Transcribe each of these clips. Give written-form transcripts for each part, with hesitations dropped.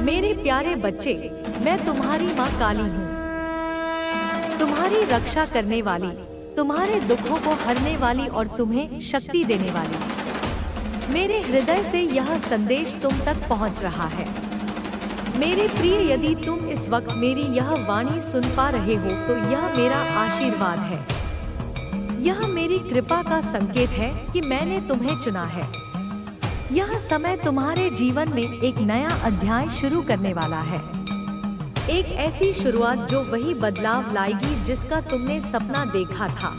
मेरे प्यारे बच्चे, मैं तुम्हारी माँ काली हूँ, तुम्हारी रक्षा करने वाली, तुम्हारे दुखों को हरने वाली और तुम्हें शक्ति देने वाली। मेरे हृदय से यह संदेश तुम तक पहुँच रहा है। मेरे प्रिय, यदि तुम इस वक्त मेरी यह वाणी सुन पा रहे हो तो यह मेरा आशीर्वाद है। यह मेरी कृपा का संकेत है कि मैंने तुम्हें चुना है। यह समय तुम्हारे जीवन में एक नया अध्याय शुरू करने वाला है। एक ऐसी शुरुआत जो वही बदलाव लाएगी जिसका तुमने सपना देखा था।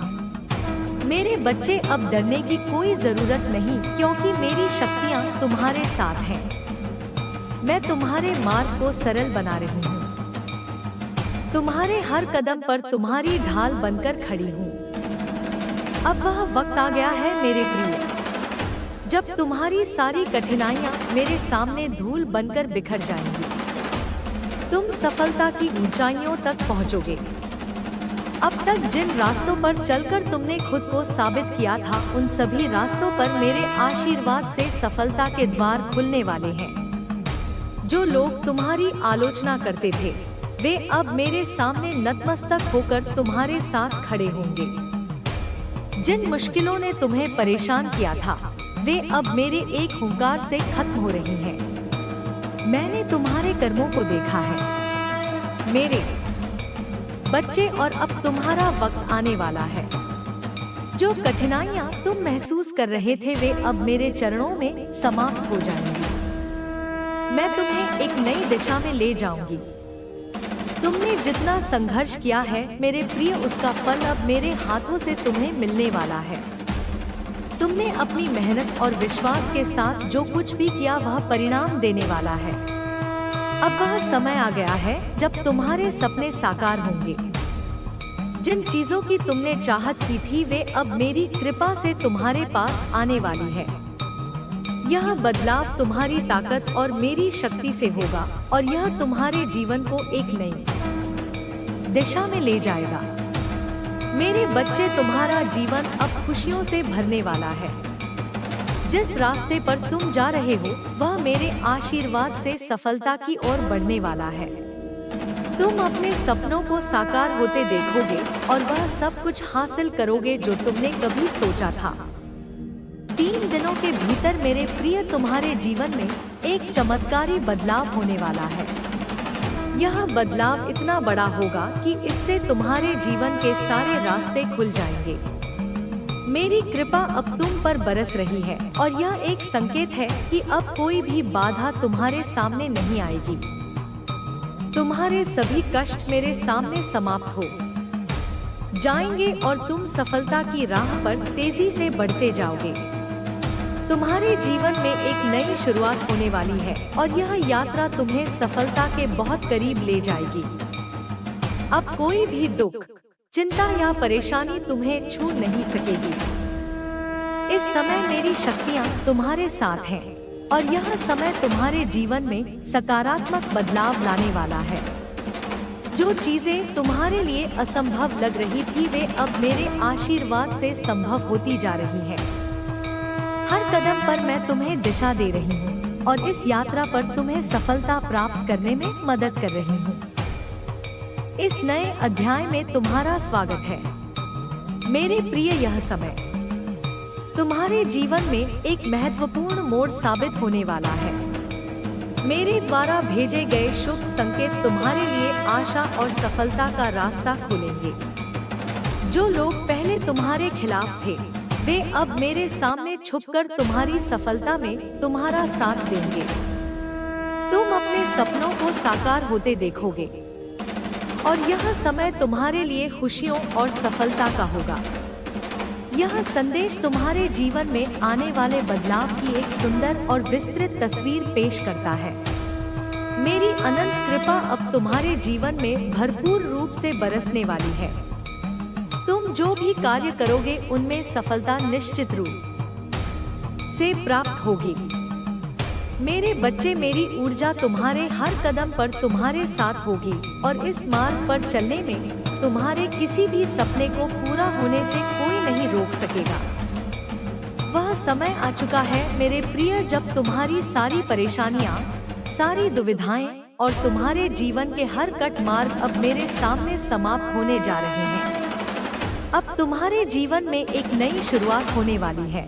मेरे बच्चे, अब डरने की कोई जरूरत नहीं, क्योंकि मेरी शक्तियाँ तुम्हारे साथ हैं। मैं तुम्हारे मार्ग को सरल बना रही हूँ। तुम्हारे हर कदम पर तुम्हारी ढाल बनकर खड़ी हूँ। अब वह वक्त आ गया है मेरे प्रिय, जब तुम्हारी सारी कठिनाइयाँ मेरे सामने धूल बनकर बिखर जाएंगी। तुम सफलता की ऊंचाइयों तक पहुँचोगे। अब तक जिन रास्तों पर चलकर तुमने खुद को साबित किया था, उन सभी रास्तों पर मेरे आशीर्वाद से सफलता के द्वार खुलने वाले हैं। जो लोग तुम्हारी आलोचना करते थे, वे अब मेरे सामने नतमस्तक होकर तुम्हारे साथ खड़े होंगे। जिन मुश्किलों ने तुम्हें परेशान किया था, वे अब मेरे एक हुंकार से खत्म हो रही हैं। मैंने तुम्हारे कर्मों को देखा है मेरे बच्चे, और अब तुम्हारा वक्त आने वाला है। जो कठिनाइयाँ तुम महसूस कर रहे थे, वे अब मेरे चरणों में समाप्त हो जाएंगी। मैं तुम्हें एक नई दिशा में ले जाऊंगी। तुमने जितना संघर्ष किया है मेरे प्रिय, उसका फल अब मेरे हाथों से तुम्हें मिलने वाला है। तुमने अपनी मेहनत और विश्वास के साथ जो कुछ भी किया वह परिणाम देने वाला है। अब वह समय आ गया है जब तुम्हारे सपने साकार होंगे। जिन चीजों की तुमने चाहत की थी, वे अब मेरी कृपा से तुम्हारे पास आने वाली है। यह बदलाव तुम्हारी ताकत और मेरी शक्ति से होगा, और यह तुम्हारे जीवन को एक नई दिशा में ले जाएगा। मेरे बच्चे, तुम्हारा जीवन अब खुशियों से भरने वाला है। जिस रास्ते पर तुम जा रहे हो, वह मेरे आशीर्वाद से सफलता की ओर बढ़ने वाला है। तुम अपने सपनों को साकार होते देखोगे और वह सब कुछ हासिल करोगे जो तुमने कभी सोचा था। 3 दिनों के भीतर मेरे प्रिय, तुम्हारे जीवन में एक चमत्कारी बदलाव होने वाला है। यह बदलाव इतना बड़ा होगा कि इससे तुम्हारे जीवन के सारे रास्ते खुल जाएंगे। मेरी कृपा अब तुम पर बरस रही है, और यह एक संकेत है कि अब कोई भी बाधा तुम्हारे सामने नहीं आएगी। तुम्हारे सभी कष्ट मेरे सामने समाप्त हो जाएंगे और तुम सफलता की राह पर तेजी से बढ़ते जाओगे। तुम्हारे जीवन में एक नई शुरुआत होने वाली है, और यह यात्रा तुम्हें सफलता के बहुत करीब ले जाएगी। अब कोई भी दुख, चिंता या परेशानी तुम्हें छू नहीं सकेगी। इस समय मेरी शक्तियाँ तुम्हारे साथ हैं, और यह समय तुम्हारे जीवन में सकारात्मक बदलाव लाने वाला है। जो चीजें तुम्हारे लिए असंभव लग रही थी, वे अब मेरे आशीर्वाद से संभव होती जा रही हैं। हर कदम पर मैं तुम्हें दिशा दे रही हूँ, और इस यात्रा पर तुम्हें सफलता प्राप्त करने में मदद कर रही हूँ। इस नए अध्याय में तुम्हारा स्वागत है मेरे प्रिय। यह समय तुम्हारे जीवन में एक महत्वपूर्ण मोड़ साबित होने वाला है। मेरे द्वारा भेजे गए शुभ संकेत तुम्हारे लिए आशा और सफलता का रास्ता खोलेंगे। जो लोग पहले तुम्हारे खिलाफ थे, वे अब मेरे सामने छुपकर तुम्हारी सफलता में तुम्हारा साथ देंगे। तुम अपने सपनों को साकार होते देखोगे, और यह समय तुम्हारे लिए खुशियों और सफलता का होगा। यह संदेश तुम्हारे जीवन में आने वाले बदलाव की एक सुंदर और विस्तृत तस्वीर पेश करता है। मेरी अनंत कृपा अब तुम्हारे जीवन में भरपूर रूप से बरसने वाली है। तुम जो भी कार्य करोगे, उनमें सफलता निश्चित रूप से प्राप्त होगी। मेरे बच्चे, मेरी ऊर्जा तुम्हारे हर कदम पर तुम्हारे साथ होगी, और इस मार्ग पर चलने में तुम्हारे किसी भी सपने को पूरा होने से कोई नहीं रोक सकेगा। वह समय आ चुका है मेरे प्रिय, जब तुम्हारी सारी परेशानियां सारी दुविधाएं और तुम्हारे जीवन के हर कट मार्ग अब मेरे सामने समाप्त होने जा रहे हैं। अब तुम्हारे जीवन में एक नई शुरुआत होने वाली है,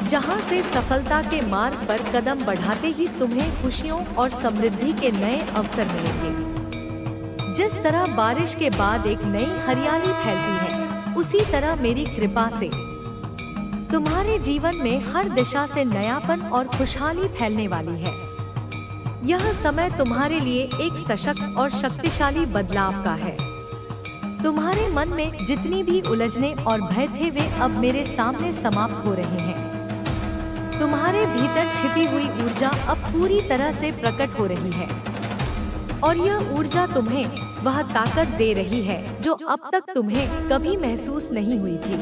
जहां से सफलता के मार्ग पर कदम बढ़ाते ही तुम्हें खुशियों और समृद्धि के नए अवसर मिलेंगे। जिस तरह बारिश के बाद एक नई हरियाली फैलती है, उसी तरह मेरी कृपा से तुम्हारे जीवन में हर दिशा से नयापन और खुशहाली फैलने वाली है। यह समय तुम्हारे लिए एक सशक्त और शक्तिशाली बदलाव का है। तुम्हारे मन में जितनी भी उलझने और भय थे, वे अब मेरे सामने समाप्त हो रहे हैं। तुम्हारे भीतर छिपी हुई ऊर्जा अब पूरी तरह से प्रकट हो रही है, और यह ऊर्जा तुम्हें वह ताकत दे रही है जो अब तक तुम्हें कभी महसूस नहीं हुई थी।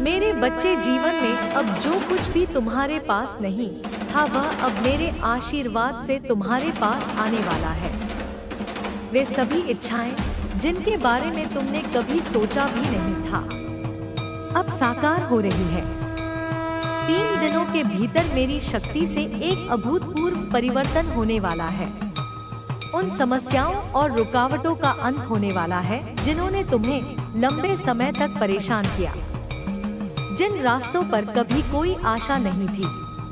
मेरे बच्चे, जीवन में अब जो कुछ भी तुम्हारे पास नहीं था, वह अब मेरे आशीर्वाद से तुम्हारे पास आने वाला है। वे सभी इच्छाएं जिनके बारे में तुमने कभी सोचा भी नहीं था, अब साकार हो रही है। 3 दिनों के भीतर मेरी शक्ति से एक अभूतपूर्व परिवर्तन होने वाला है। उन समस्याओं और रुकावटों का अंत होने वाला है जिन्होंने तुम्हें लंबे समय तक परेशान किया। जिन रास्तों पर कभी कोई आशा नहीं थी,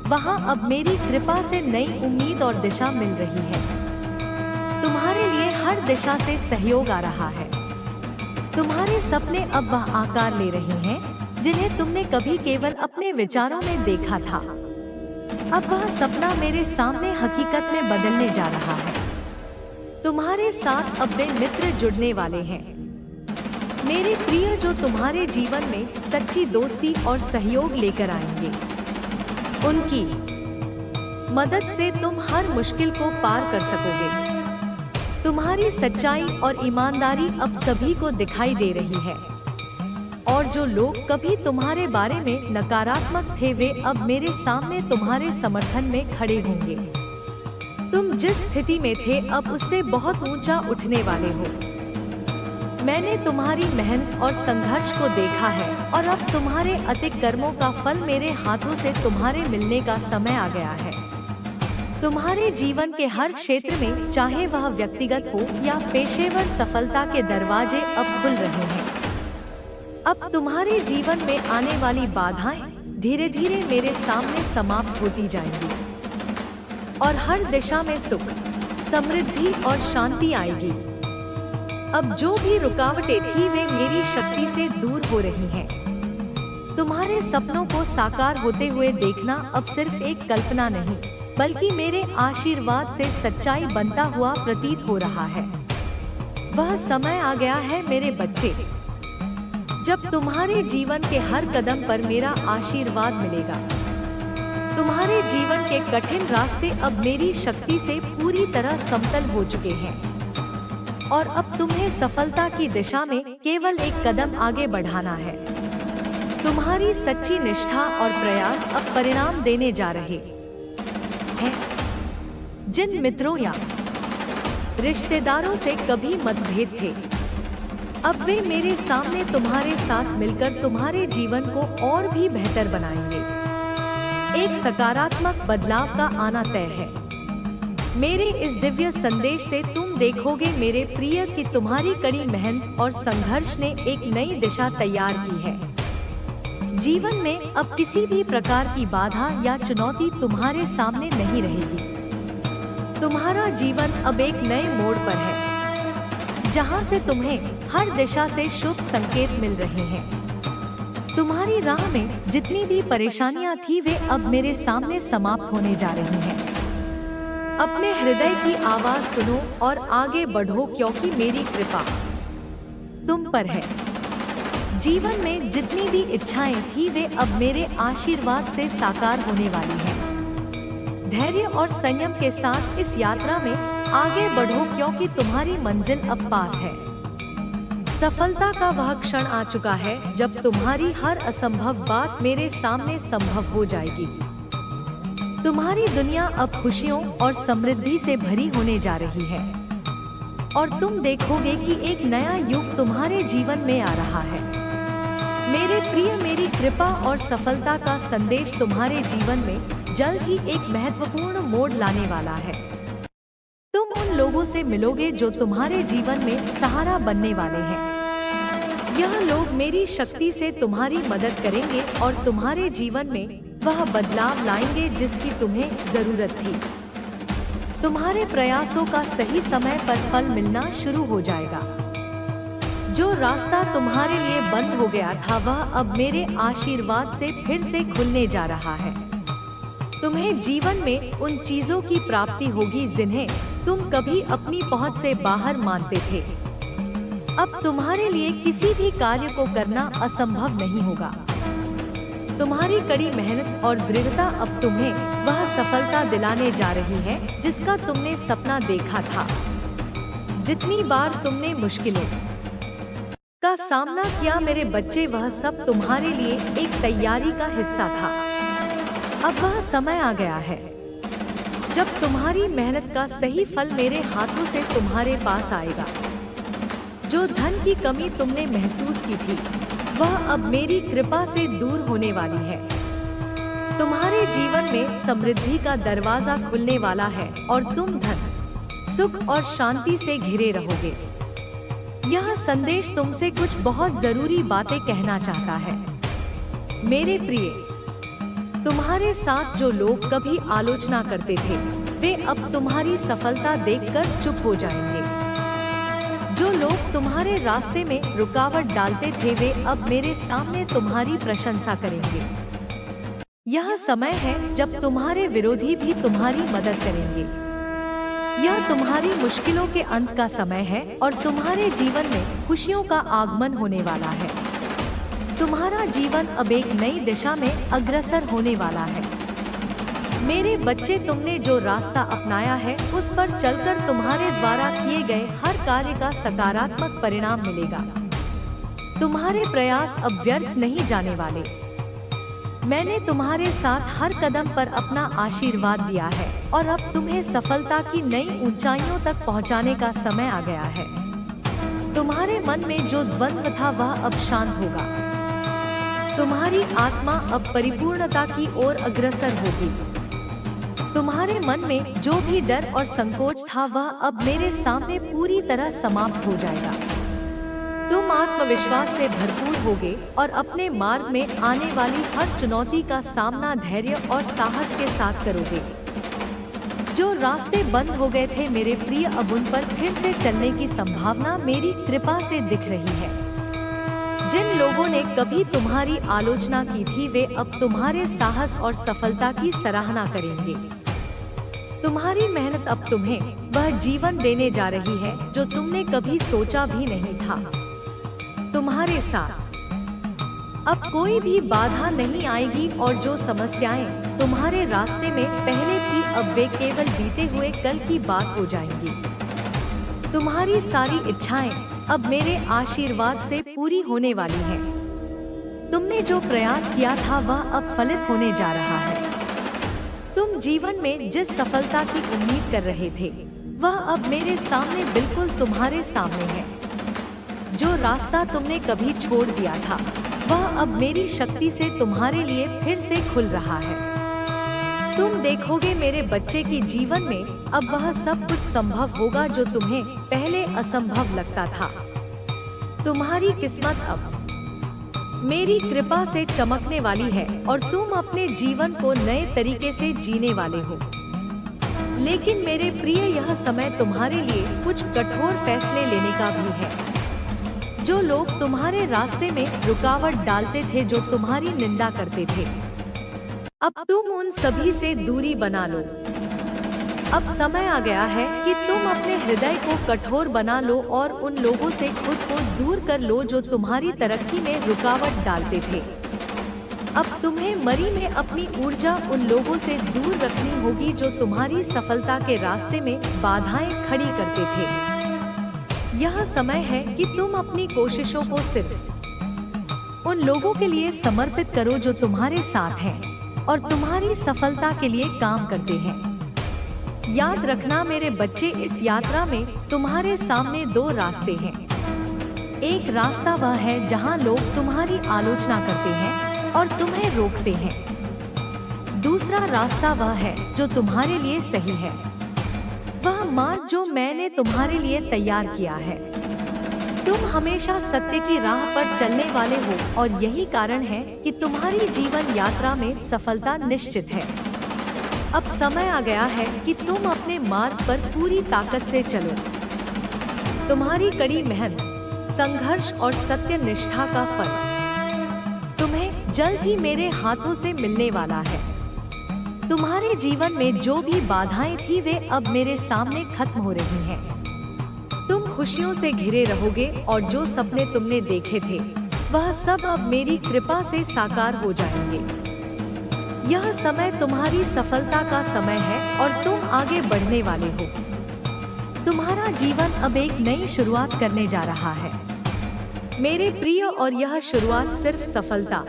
वहां अब मेरी कृपा से नई उम्मीद और दिशा मिल रही है। तुम्हारे लिए हर दिशा से सहयोग आ रहा है। तुम्हारे सपने अब वह आकार ले रहे हैं जिन्हें तुमने कभी केवल अपने विचारों में देखा था। अब वह सपना मेरे सामने हकीकत में बदलने जा रहा है। तुम्हारे साथ अब वे मित्र जुड़ने वाले हैं, मेरे प्रिय, जो तुम्हारे जीवन में सच्ची दोस्ती और सहयोग लेकर आएंगे। उनकी मदद से तुम हर मुश्किल को पार कर सकोगे। तुम्हारी सच्चाई और ईमानदारी अब सभी को दिखाई दे रही है, और जो लोग कभी तुम्हारे बारे में नकारात्मक थे, वे अब मेरे सामने तुम्हारे समर्थन में खड़े होंगे। तुम जिस स्थिति में थे, अब उससे बहुत ऊंचा उठने वाले हो। मैंने तुम्हारी मेहनत और संघर्ष को देखा है, और अब तुम्हारे अतिक कर्मों का फल मेरे हाथों से तुम्हारे मिलने का समय आ गया है। तुम्हारे जीवन के हर क्षेत्र में, चाहे वह व्यक्तिगत हो या पेशेवर, सफलता के दरवाजे अब खुल रहे हैं। अब तुम्हारे जीवन में आने वाली बाधाएं धीरे धीरे मेरे सामने समाप्त होती जाएंगी, और हर दिशा में सुख, समृद्धि और शांति आएगी। अब जो भी रुकावटें थी, वे मेरी शक्ति से दूर हो रही हैं। तुम्हारे सपनों को साकार होते हुए देखना अब सिर्फ एक कल्पना नहीं, बल्कि मेरे आशीर्वाद से सच्चाई बनता हुआ प्रतीत हो रहा है। वह समय आ गया है मेरे बच्चे, जब तुम्हारे जीवन के हर कदम पर मेरा आशीर्वाद मिलेगा। तुम्हारे जीवन के कठिन रास्ते अब मेरी शक्ति से पूरी तरह समतल हो चुके हैं, और अब तुम्हें सफलता की दिशा में केवल एक कदम आगे बढ़ाना है। तुम्हारी सच्ची निष्ठा और प्रयास अब परिणाम देने जा रहे हैं। जिन मित्रों या रिश्तेदारों से कभी मतभेद थे, अब वे मेरे सामने तुम्हारे साथ मिलकर तुम्हारे जीवन को और भी बेहतर बनाएंगे। एक सकारात्मक बदलाव का आना तय है। मेरे इस दिव्य संदेश से तुम देखोगे मेरे प्रिय कि तुम्हारी कड़ी मेहनत और संघर्ष ने एक नई दिशा तैयार की है। जीवन में अब किसी भी प्रकार की बाधा या चुनौती तुम्हारे सामने नहीं रहेगी। तुम्हारा जीवन अब एक नए मोड़ पर है, जहां से तुम्हें हर दिशा से शुभ संकेत मिल रहे हैं। तुम्हारी राह में जितनी भी परेशानियां थी, वे अब मेरे सामने समाप्त होने जा रही हैं। अपने हृदय की आवाज सुनो और आगे बढ़ो, क्योंकि मेरी कृपा तुम पर है। जीवन में जितनी भी इच्छाएं थी, वे अब मेरे आशीर्वाद से साकार होने वाली हैं। धैर्य और संयम के साथ इस यात्रा में आगे बढ़ो, क्योंकि तुम्हारी मंजिल अब पास है। सफलता का वह क्षण आ चुका है जब तुम्हारी हर असंभव बात मेरे सामने संभव हो जाएगी। तुम्हारी दुनिया अब खुशियों और समृद्धि से भरी होने जा रही है, और तुम देखोगे कि एक नया युग तुम्हारे जीवन में आ रहा है। मेरे प्रिय, मेरी कृपा और सफलता का संदेश तुम्हारे जीवन में जल्द ही एक महत्वपूर्ण मोड़ लाने वाला है। तुम उन लोगों से मिलोगे जो तुम्हारे जीवन में सहारा बनने वाले हैं। यह लोग मेरी शक्ति से तुम्हारी मदद करेंगे और तुम्हारे जीवन में वह बदलाव लाएंगे जिसकी तुम्हें जरूरत थी। तुम्हारे प्रयासों का सही समय पर फल मिलना शुरू हो जाएगा। जो रास्ता तुम्हारे लिए बंद हो गया था वह अब मेरे आशीर्वाद से फिर से खुलने जा रहा है। तुम्हें जीवन में उन चीजों की प्राप्ति होगी जिन्हें तुम कभी अपनी पहुंच से बाहर मानते थे। अब तुम्हारे लिए किसी भी कार्य को करना असंभव नहीं होगा। तुम्हारी कड़ी मेहनत और दृढ़ता अब तुम्हें वह सफलता दिलाने जा रही है जिसका तुमने सपना देखा था। जितनी बार तुमने मुश्किलों का सामना किया मेरे बच्चे, वह सब तुम्हारे लिए एक तैयारी का हिस्सा था। अब वह समय आ गया है जब तुम्हारी मेहनत का सही फल मेरे हाथों से तुम्हारे पास आएगा। जो धन की कमी तुमने महसूस की थी वह अब मेरी कृपा से दूर होने वाली है। तुम्हारे जीवन में समृद्धि का दरवाजा खुलने वाला है और तुम धन, सुख और शांति से घिरे रहोगे। यह संदेश तुमसे कुछ बहुत जरूरी बातें कहना चाहता है। मेरे प्रिय, तुम्हारे साथ जो लोग कभी आलोचना करते थे वे अब तुम्हारी सफलता देखकर चुप हो जाएंगे। जो लोग तुम्हारे रास्ते में रुकावट डालते थे वे अब मेरे सामने तुम्हारी प्रशंसा करेंगे। यह समय है जब तुम्हारे विरोधी भी तुम्हारी मदद करेंगे। यह तुम्हारी मुश्किलों के अंत का समय है और तुम्हारे जीवन में खुशियों का आगमन होने वाला है। तुम्हारा जीवन अब एक नई दिशा में अग्रसर होने वाला है। मेरे बच्चे, तुमने जो रास्ता अपनाया है उस पर चलकर तुम्हारे द्वारा किए गए हर कार्य का सकारात्मक परिणाम मिलेगा। तुम्हारे प्रयास अब व्यर्थ नहीं जाने वाले। मैंने तुम्हारे साथ हर कदम पर अपना आशीर्वाद दिया है और अब तुम्हें सफलता की नई ऊंचाइयों तक पहुंचाने का समय आ गया है। तुम्हारे मन में जो द्वंद्व था वह अब शांत होगा। तुम्हारी आत्मा अब परिपूर्णता की ओर अग्रसर होगी। तुम्हारे मन में जो भी डर और संकोच था वह अब मेरे सामने पूरी तरह समाप्त हो जाएगा। तुम आत्मविश्वास से भरपूर होगे और अपने मार्ग में आने वाली हर चुनौती का सामना धैर्य और साहस के साथ करोगे। जो रास्ते बंद हो गए थे मेरे प्रिय, अब उन पर फिर से चलने की संभावना मेरी कृपा से दिख रही है। जिन लोगों ने कभी तुम्हारी आलोचना की थी वे अब तुम्हारे साहस और सफलता की सराहना करेंगे। तुम्हारी मेहनत अब तुम्हें वह जीवन देने जा रही है जो तुमने कभी सोचा भी नहीं था। तुम्हारे साथ अब कोई भी बाधा नहीं आएगी और जो समस्याएं तुम्हारे रास्ते में पहले थी अब वे केवल बीते हुए कल की बात हो जाएंगी। तुम्हारी सारी इच्छाएं अब मेरे आशीर्वाद से पूरी होने वाली हैं। तुमने जो प्रयास किया था वह अब फलित होने जा रहा है। तुम जीवन में जिस सफलता की उम्मीद कर रहे थे वह अब मेरे सामने बिल्कुल तुम्हारे सामने है। जो रास्ता तुमने कभी छोड़ दिया था वह अब मेरी शक्ति से तुम्हारे लिए फिर से खुल रहा है। तुम देखोगे मेरे बच्चे की जीवन में अब वह सब कुछ संभव होगा जो तुम्हें पहले असंभव लगता था। तुम्हारी किस्मत अब मेरी कृपा से चमकने वाली है और तुम अपने जीवन को नए तरीके से जीने वाले हो। लेकिन मेरे प्रिय, यह समय तुम्हारे लिए कुछ कठोर फैसले लेने का भी है। जो लोग तुम्हारे रास्ते में रुकावट डालते थे, जो तुम्हारी निंदा करते थे, अब तुम उन सभी से दूरी बना लो। अब समय आ गया है कि तुम अपने हृदय को कठोर बना लो और उन लोगों से खुद को दूर कर लो जो तुम्हारी तरक्की में रुकावट डालते थे। अब तुम्हें मरी में अपनी ऊर्जा उन लोगों से दूर रखनी होगी जो तुम्हारी सफलता के रास्ते में बाधाएं खड़ी करते थे। यह समय है कि तुम अपनी कोशिशों को सिर्फ उन लोगों के लिए समर्पित करो जो तुम्हारे साथ हैं और तुम्हारी सफलता के लिए काम करते हैं। याद रखना मेरे बच्चे, इस यात्रा में तुम्हारे सामने दो रास्ते हैं। एक रास्ता वह है जहां लोग तुम्हारी आलोचना करते हैं और तुम्हें रोकते हैं। दूसरा रास्ता वह है जो तुम्हारे लिए सही है, वह मार्ग जो मैंने तुम्हारे लिए तैयार किया है। तुम हमेशा सत्य की राह पर चलने वाले हो और यही कारण है कि तुम्हारी जीवन यात्रा में सफलता निश्चित है। अब समय आ गया है कि तुम अपने मार्ग पर पूरी ताकत से चलो। तुम्हारी कड़ी मेहनत, संघर्ष और सत्य निष्ठा का फल तुम्हें जल्द ही मेरे हाथों से मिलने वाला है। तुम्हारे जीवन में जो भी बाधाएं थी वे अब मेरे सामने खत्म हो रही हैं। तुम खुशियों से घिरे रहोगे और जो सपने तुमने देखे थे वह सब अब मेरी कृपा से साकार हो जाएंगे। यह समय तुम्हारी सफलता का समय है और तुम आगे बढ़ने वाले हो। तुम्हारा जीवन अब एक नई शुरुआत करने जा रहा है मेरे प्रिय, और यह शुरुआत सिर्फ सफलता,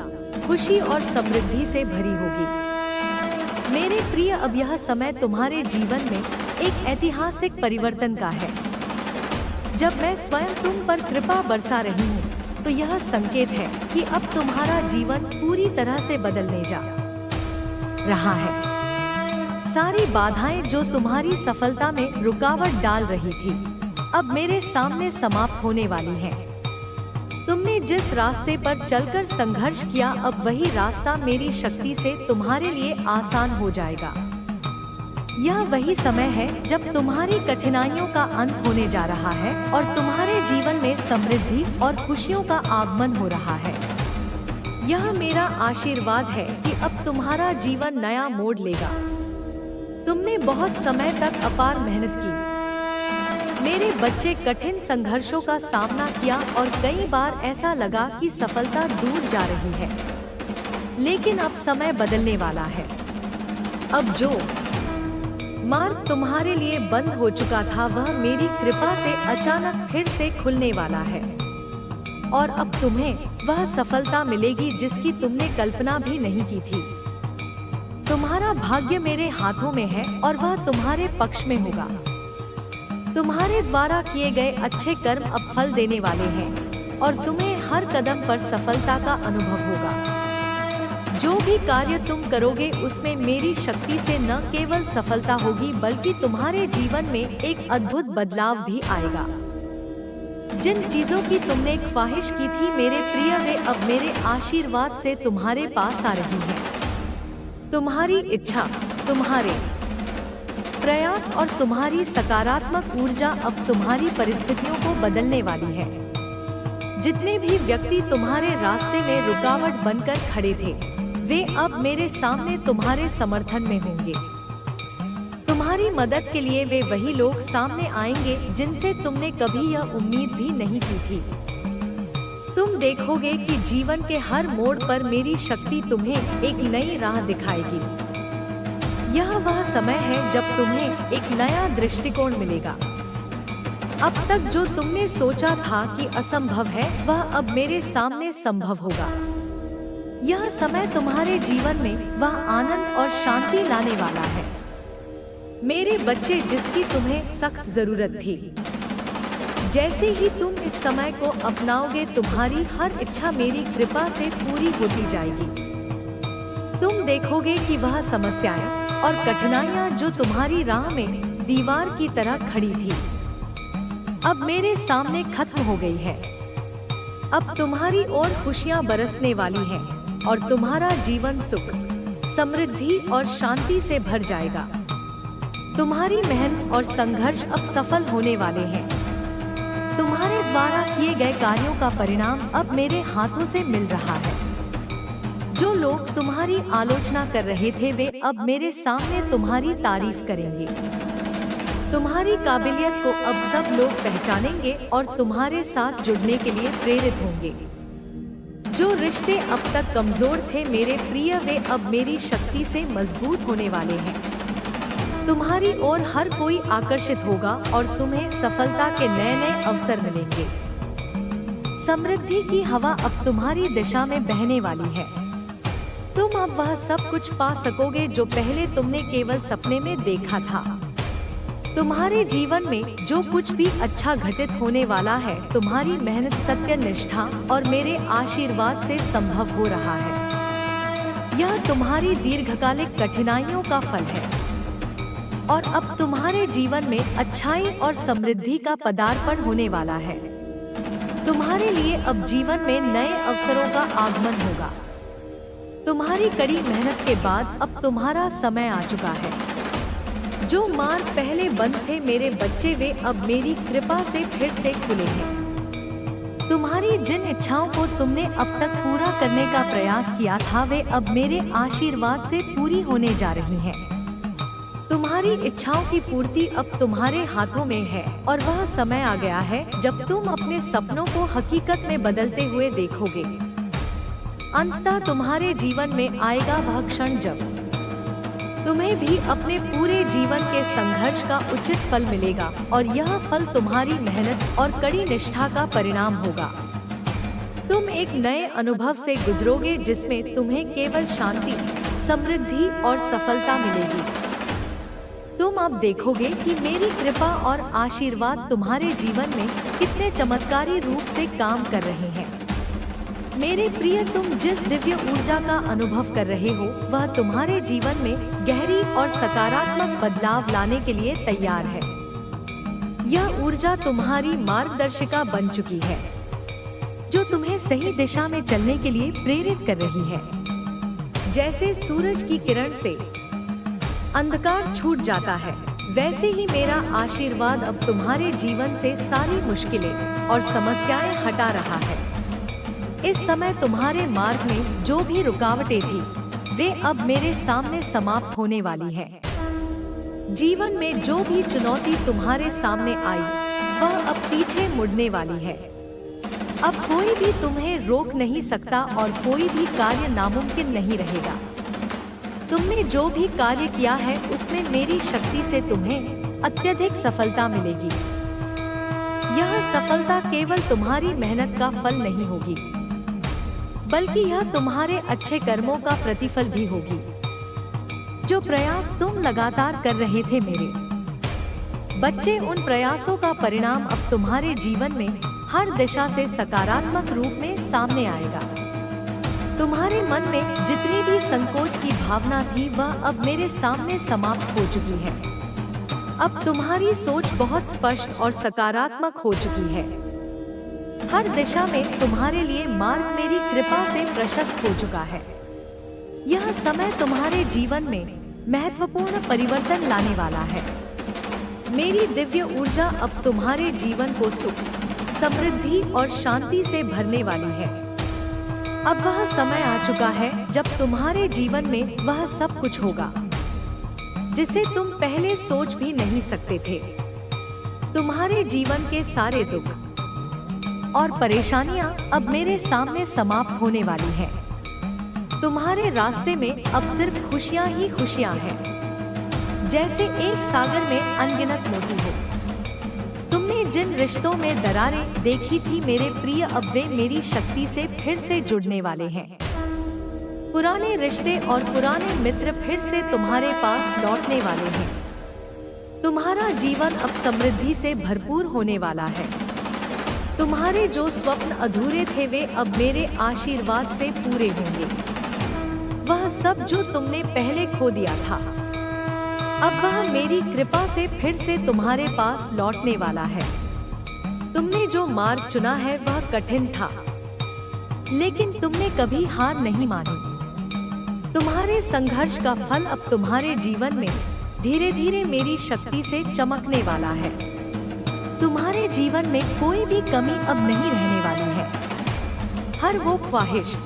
खुशी और समृद्धि से भरी होगी। मेरे प्रिय, अब यह समय तुम्हारे जीवन में एक ऐतिहासिक परिवर्तन का है। जब मैं स्वयं तुम पर कृपा बरसा रही हूँ तो यह संकेत है कि अब तुम्हारा जीवन पूरी तरह से बदलने जा रहा है। सारी बाधाएं जो तुम्हारी सफलता में रुकावट डाल रही थी अब मेरे सामने समाप्त होने वाली हैं। तुमने जिस रास्ते पर चलकर संघर्ष किया अब वही रास्ता मेरी शक्ति से तुम्हारे लिए आसान हो जाएगा। यह वही समय है जब तुम्हारी कठिनाइयों का अंत होने जा रहा है और तुम्हारे जीवन में समृद्धि और खुशियों का आगमन हो रहा है। यह मेरा आशीर्वाद है कि अब तुम्हारा जीवन नया मोड़ लेगा। तुमने बहुत समय तक अपार मेहनत की मेरे बच्चे, कठिन संघर्षों का सामना किया और कई बार ऐसा लगा कि सफलता दूर जा रही है, लेकिन अब समय बदलने वाला है। अब जो मार्ग तुम्हारे लिए बंद हो चुका था वह मेरी कृपा से अचानक फिर से खुलने वाला है और अब तुम्हें वह सफलता मिलेगी जिसकी तुमने कल्पना भी नहीं की थी। तुम्हारा भाग्य मेरे हाथों में है और वह तुम्हारे पक्ष में होगा। तुम्हारे द्वारा किए गए अच्छे कर्म अब फल देने वाले हैं और तुम्हें हर कदम पर सफलता का अनुभव होगा। जो भी कार्य तुम करोगे उसमें मेरी शक्ति से न केवल सफलता होगी बल्कि तुम्हारे जीवन में एक अद्भुत बदलाव भी आएगा। जिन चीजों की तुमने ख्वाहिश की थी मेरे प्रिय, वे अब मेरे आशीर्वाद से तुम्हारे पास आ रही हैं। तुम्हारी इच्छा, तुम्हारे प्रयास और तुम्हारी सकारात्मक ऊर्जा अब तुम्हारी परिस्थितियों को बदलने वाली है। जितने भी व्यक्ति तुम्हारे रास्ते में रुकावट बनकर खड़े थे वे अब मेरे सामने तुम्हारे समर्थन में होंगे। तुम्हारी मदद के लिए वे वही लोग सामने आएंगे जिनसे तुमने कभी यह उम्मीद भी नहीं की थी। तुम देखोगे कि जीवन के हर मोड़ पर मेरी शक्ति तुम्हें एक नई राह दिखाएगी। यह वह समय है जब तुम्हें एक नया दृष्टिकोण मिलेगा। अब तक जो तुमने सोचा था कि असंभव है वह अब मेरे सामने संभव होगा। यह समय तुम्हारे जीवन में वह आनंद और शांति लाने वाला है मेरे बच्चे, जिसकी तुम्हें सख्त जरूरत थी। जैसे ही तुम इस समय को अपनाओगे तुम्हारी हर इच्छा मेरी कृपा से पूरी होती जाएगी। तुम देखोगे कि वह समस्याएं और कठिनाइयां जो तुम्हारी राह में दीवार की तरह खड़ी थी अब मेरे सामने खत्म हो गई है। अब तुम्हारी ओर खुशियां बरसने वाली हैं और तुम्हारा जीवन सुख, समृद्धि और शांति से भर जाएगा। तुम्हारी मेहनत और संघर्ष अब सफल होने वाले हैं। तुम्हारे द्वारा किए गए कार्यों का परिणाम अब मेरे हाथों से मिल रहा है। जो लोग तुम्हारी आलोचना कर रहे थे वे अब मेरे सामने तुम्हारी तारीफ करेंगे। तुम्हारी काबिलियत को अब सब लोग पहचानेंगे और तुम्हारे साथ जुड़ने के लिए प्रेरित होंगे। जो रिश्ते अब तक कमजोर थे मेरे प्रिय, वे अब मेरी शक्ति से मजबूत होने वाले हैं। तुम्हारी ओर हर कोई आकर्षित होगा और तुम्हें सफलता के नए नए अवसर मिलेंगे। समृद्धि की हवा अब तुम्हारी दिशा में बहने वाली है। तुम अब वह सब कुछ पा सकोगे जो पहले तुमने केवल सपने में देखा था। तुम्हारे जीवन में जो कुछ भी अच्छा घटित होने वाला है तुम्हारी मेहनत, सत्य निष्ठा और मेरे आशीर्वाद से संभव हो रहा है। यह तुम्हारी दीर्घकालिक कठिनाइयों का फल है और अब तुम्हारे जीवन में अच्छाई और समृद्धि का पदार्पण होने वाला है। तुम्हारे लिए अब जीवन में नए अवसरों का आगमन होगा। तुम्हारी कड़ी मेहनत के बाद अब तुम्हारा समय आ चुका है। जो मार्ग पहले बंद थे मेरे बच्चे, वे अब मेरी कृपा से फिर से खुले हैं। तुम्हारी जिन इच्छाओं को तुमने अब तक पूरा करने का प्रयास किया था, वे अब मेरे आशीर्वाद से पूरी होने जा रही हैं। तुम्हारी इच्छाओं की पूर्ति अब तुम्हारे हाथों में है और वह समय आ गया है जब तुम अपने सपनों को हकीकत में बदलते हुए देखोगे। अंततः तुम्हारे जीवन में आएगा वह क्षण जब तुम्हें भी अपने पूरे जीवन के संघर्ष का उचित फल मिलेगा और यह फल तुम्हारी मेहनत और कड़ी निष्ठा का परिणाम होगा। तुम एक नए अनुभव से गुजरोगे जिसमें तुम्हें केवल शांति, समृद्धि और सफलता मिलेगी। तुम अब देखोगे कि मेरी कृपा और आशीर्वाद तुम्हारे जीवन में कितने चमत्कारी रूप से काम कर रहे हैं। मेरे प्रिय, तुम जिस दिव्य ऊर्जा का अनुभव कर रहे हो वह तुम्हारे जीवन में गहरी और सकारात्मक बदलाव लाने के लिए तैयार है। यह ऊर्जा तुम्हारी मार्गदर्शिका बन चुकी है, जो तुम्हें सही दिशा में चलने के लिए प्रेरित कर रही है। जैसे सूरज की किरण से अंधकार छूट जाता है, वैसे ही मेरा आशीर्वाद अब तुम्हारे जीवन से सारी मुश्किलें और समस्याएं हटा रहा है। इस समय तुम्हारे मार्ग में जो भी रुकावटें थी, वे अब मेरे सामने समाप्त होने वाली हैं। जीवन में जो भी चुनौती तुम्हारे सामने आई, वह अब पीछे मुड़ने वाली है। अब कोई भी तुम्हें रोक नहीं सकता और कोई भी कार्य नामुमकिन नहीं रहेगा। तुमने जो भी कार्य किया है उसमें मेरी शक्ति से तुम्हें अत्यधिक सफलता मिलेगी। यह सफलता केवल तुम्हारी मेहनत का फल नहीं होगी, बल्कि यह तुम्हारे अच्छे कर्मों का प्रतिफल भी होगी। जो प्रयास तुम लगातार कर रहे थे मेरे बच्चे, उन प्रयासों का परिणाम अब तुम्हारे जीवन में हर दिशा से सकारात्मक रूप में सामने आएगा। तुम्हारे मन में जितनी भी संकोच की भावना थी, वह अब मेरे सामने समाप्त हो चुकी है। अब तुम्हारी सोच बहुत स्पष्ट और सकारात्मक हो चुकी है। हर दिशा में तुम्हारे लिए मार्ग मेरी कृपा से प्रशस्त हो चुका है। यह समय तुम्हारे जीवन में महत्वपूर्ण परिवर्तन लाने वाला है। मेरी दिव्य ऊर्जा अब तुम्हारे जीवन को सुख, समृद्धि और शांति से भरने वाली है। अब वह समय आ चुका है जब तुम्हारे जीवन में वह सब कुछ होगा जिसे तुम पहले सोच भी नहीं सकते थे। तुम्हारे जीवन के सारे दुख और परेशानियां अब मेरे सामने समाप्त होने वाली हैं। तुम्हारे रास्ते में अब सिर्फ खुशियां ही खुशियां हैं, जैसे एक सागर में अनगिनत मोती हो। तुमने जिन रिश्तों में दरारें देखी थी मेरे प्रिय, अब वे मेरी शक्ति से फिर से जुड़ने वाले हैं। पुराने रिश्ते और पुराने मित्र फिर से तुम्हारे पास लौटने वाले हैं। तुम्हारा जीवन अब समृद्धि से भरपूर होने वाला है। तुम्हारे जो स्वप्न अधूरे थे, वे अब मेरे आशीर्वाद से पूरे होंगे। वह सब जो तुमने पहले खो दिया था, अब वह मेरी कृपा से फिर से तुम्हारे पास लौटने वाला है। तुमने जो मार्ग चुना है वह कठिन था, लेकिन तुमने कभी हार नहीं मानी। तुम्हारे संघर्ष का फल अब तुम्हारे जीवन में धीरे धीरे मेरी शक्ति से चमकने वाला है। तुम्हारे जीवन में कोई भी कमी अब नहीं रहने वाली है। हर वो ख्वाहिश,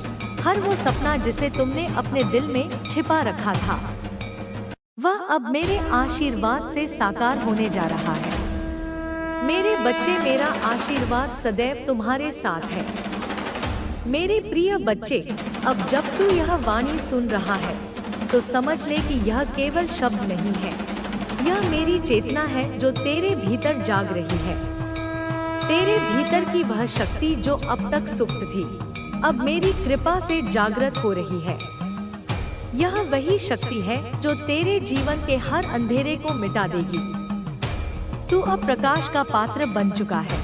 हर वो सपना जिसे तुमने अपने दिल में छिपा रखा था, वह अब मेरे आशीर्वाद से साकार होने जा रहा है। मेरे बच्चे, मेरा आशीर्वाद सदैव तुम्हारे साथ है। मेरे प्रिय बच्चे, अब जब तू यह वाणी सुन रहा है तो समझ ले कि यह केवल शब्द नहीं है, यह मेरी चेतना है जो तेरे भीतर जाग रही है। तेरे भीतर की वह शक्ति जो अब तक सुप्त थी, अब मेरी कृपा से जागृत हो रही है। यह वही शक्ति है जो तेरे जीवन के हर अंधेरे को मिटा देगी। तू अब प्रकाश का पात्र बन चुका है।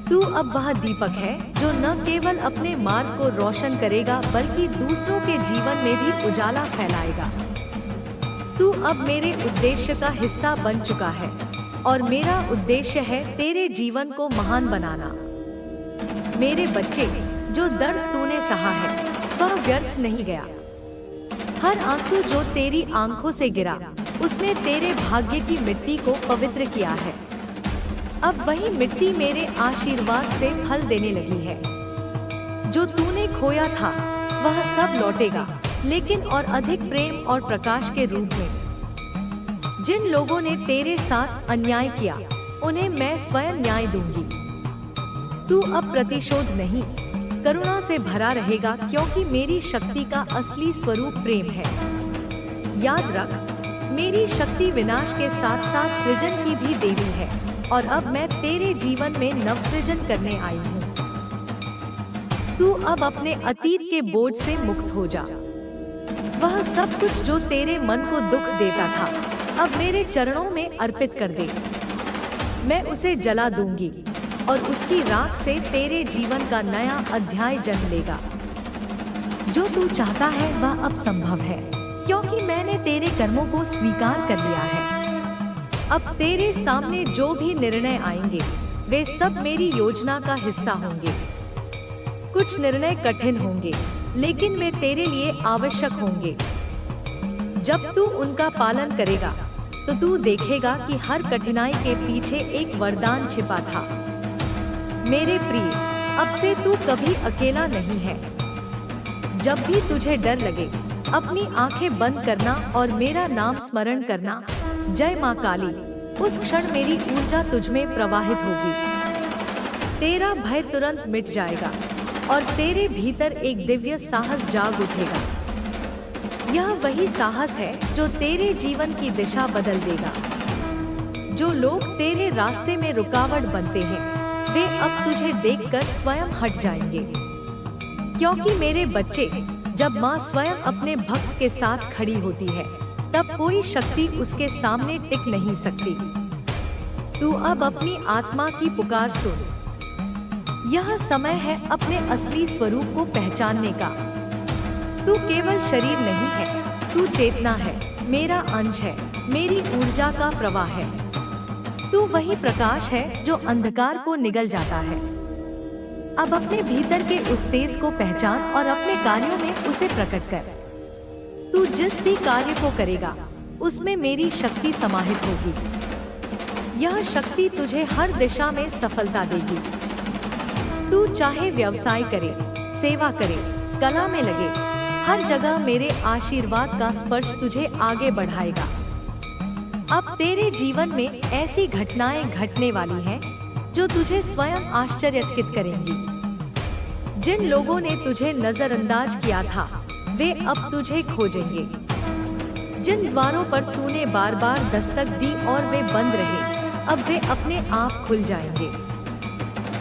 तू अब वह दीपक है जो न केवल अपने मार्ग को रोशन करेगा बल्कि दूसरों के जीवन में भी उजाला फैलाएगा। तू अब मेरे उद्देश्य का हिस्सा बन चुका है और मेरा उद्देश्य है तेरे जीवन को महान बनाना। मेरे बच्चे, जो दर्द तूने सहा है वह व्यर्थ नहीं गया। हर आंसू जो तेरी आंखों से गिरा उसने तेरे भाग्य की मिट्टी को पवित्र किया है। अब वही मिट्टी मेरे आशीर्वाद से फल देने लगी है। जो तूने खोया था वह सब लौटेगा, लेकिन और अधिक प्रेम और प्रकाश के रूप में। जिन लोगों ने तेरे साथ अन्याय किया उन्हें मैं स्वयं न्याय दूंगी। तू अब प्रतिशोध नहीं, करुणा से भरा रहेगा, क्योंकि मेरी शक्ति का असली स्वरूप प्रेम है। याद रख, मेरी शक्ति विनाश के साथ साथ सृजन की भी देवी है और अब मैं तेरे जीवन में नवसृजन करने आई हूँ। तू अब अपने अतीत के बोझ से मुक्त हो जा। वह सब कुछ जो तेरे मन को दुख देता था अब मेरे चरणों में अर्पित कर दे। मैं उसे जला दूंगी और उसकी राख से तेरे जीवन का नया अध्याय जन्म लेगा। जो तू चाहता है वह अब संभव है, क्योंकि मैंने तेरे कर्मों को स्वीकार कर लिया है। अब तेरे सामने जो भी निर्णय आएंगे वे सब मेरी योजना का हिस्सा होंगे। कुछ निर्णय कठिन होंगे, लेकिन वे तेरे लिए आवश्यक होंगे। जब तू उनका पालन करेगा तो तू देखेगा कि हर कठिनाई के पीछे एक वरदान छिपा था। मेरे प्रिय, अब से तू कभी अकेला नहीं है। जब भी तुझे डर लगे अपनी आंखें बंद करना और मेरा नाम स्मरण करना, जय माँ काली। उस क्षण मेरी ऊर्जा तुझमें प्रवाहित होगी। तेरा भय तुरंत मिट जाएगा और तेरे भीतर एक दिव्य साहस जाग उठेगा। यह वही साहस है जो तेरे जीवन की दिशा बदल देगा। जो लोग तेरे रास्ते में रुकावट बनते हैं वे अब तुझे देखकर स्वयं हट जाएंगे, क्योंकि मेरे बच्चे, जब माँ स्वयं अपने भक्त के साथ खड़ी होती है तब कोई शक्ति उसके सामने टिक नहीं सकती। तू अब अपनी आत्मा की पुकार सुन। यह समय है अपने असली स्वरूप को पहचानने का। तू केवल शरीर नहीं है, तू चेतना है, मेरा अंश है, मेरी ऊर्जा का प्रवाह है। तू वही प्रकाश है जो अंधकार को निगल जाता है। अब अपने भीतर के उस तेज को पहचान और अपने कार्यों में उसे प्रकट कर। तू जिस भी कार्य को करेगा उसमें मेरी शक्ति समाहित होगी। यह शक्ति तुझे हर दिशा में सफलता देगी। तू चाहे व्यवसाय करे, सेवा करे, कला में लगे, हर जगह मेरे आशीर्वाद का स्पर्श तुझे आगे बढ़ाएगा। अब तेरे जीवन में ऐसी घटनाएं घटने वाली हैं जो तुझे स्वयं आश्चर्यचकित करेंगी। जिन लोगों ने तुझे नजरअंदाज किया था वे अब तुझे खोजेंगे। जिन द्वारों पर तूने बार बार दस्तक दी और वे बंद रहे, अब वे अपने आप खुल जाएंगे।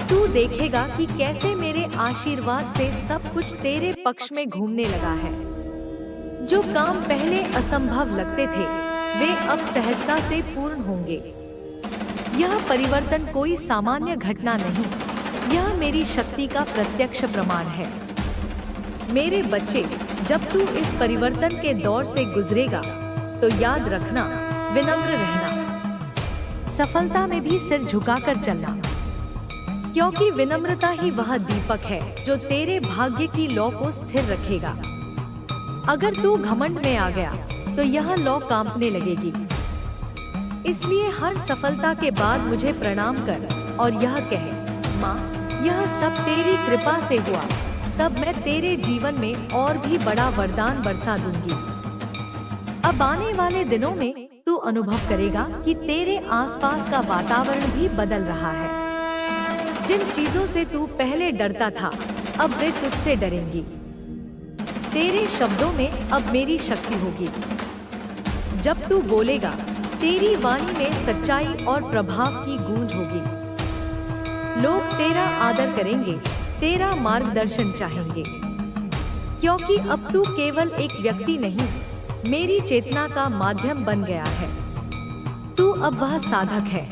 तू देखेगा कि कैसे मेरे आशीर्वाद से सब कुछ तेरे पक्ष में घूमने लगा है। जो काम पहले असंभव लगते थे वे अब सहजता से पूर्ण होंगे। यह परिवर्तन कोई सामान्य घटना नहीं, यह मेरी शक्ति का प्रत्यक्ष प्रमाण है। मेरे बच्चे, जब तू इस परिवर्तन के दौर से गुजरेगा तो याद रखना, विनम्र रहना, सफलता में भी सिर झुकाकर चलना, क्योंकि विनम्रता ही वह दीपक है जो तेरे भाग्य की लौ को स्थिर रखेगा। अगर तू घमंड में आ गया तो यह लौ कांपने लगेगी। इसलिए हर सफलता के बाद मुझे प्रणाम कर और यह कहे, माँ, यह सब तेरी कृपा से हुआ। तब मैं तेरे जीवन में और भी बड़ा वरदान बरसा दूंगी। अब आने वाले दिनों में तू अनुभव करेगा कि तेरे आसपास का वातावरण भी बदल रहा है। जिन चीजों से तू पहले डरता था अब वे तुझसे डरेंगी। तेरे शब्दों में अब मेरी शक्ति होगी। जब तू बोलेगा तेरी वाणी में सच्चाई और प्रभाव की गूंज होगी। लोग तेरा आदर करेंगे, तेरा मार्गदर्शन चाहेंगे, क्योंकि अब तू केवल एक व्यक्ति नहीं, मेरी चेतना का माध्यम बन गया है। तू अब वह साधक है